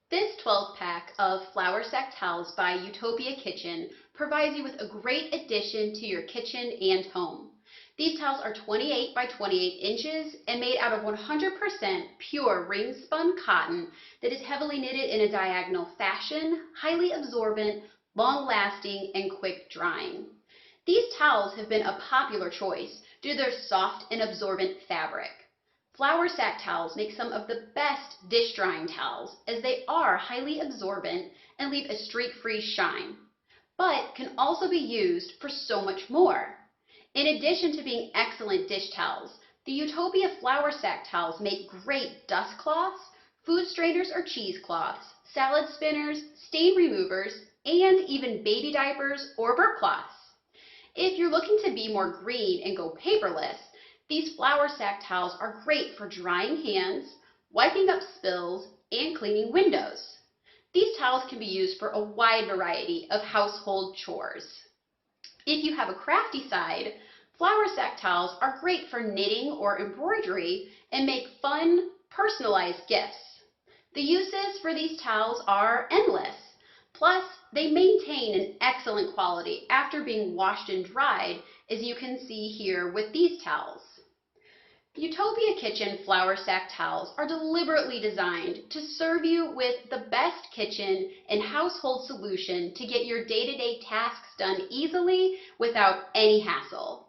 This 12-pack of Flour Sack Towels by Utopia Kitchen provides you with a great addition to your kitchen and home. These towels are 28 by 28 inches and made out of 100% pure ring-spun cotton that is heavily knitted in a diagonal fashion, highly absorbent, long-lasting, and quick drying. These towels have been a popular choice due to their soft and absorbent fabric. Flour sack towels make some of the best dish drying towels as they are highly absorbent and leave a streak-free shine, but can also be used for so much more. In addition to being excellent dish towels, the Utopia flour sack towels make great dust cloths, food strainers or cheesecloths, salad spinners, stain removers, and even baby diapers or burp cloths. If you're looking to be more green and go paperless, these flour sack towels are great for drying hands, wiping up spills, and cleaning windows. These towels can be used for a wide variety of household chores. If you have a crafty side, flour sack towels are great for knitting or embroidery and make fun, personalized gifts. The uses for these towels are endless. Plus, they maintain an excellent quality after being washed and dried, as you can see here with these towels. Utopia Kitchen flour sack towels are deliberately designed to serve you with the best kitchen and household solution to get your day-to-day tasks done easily without any hassle.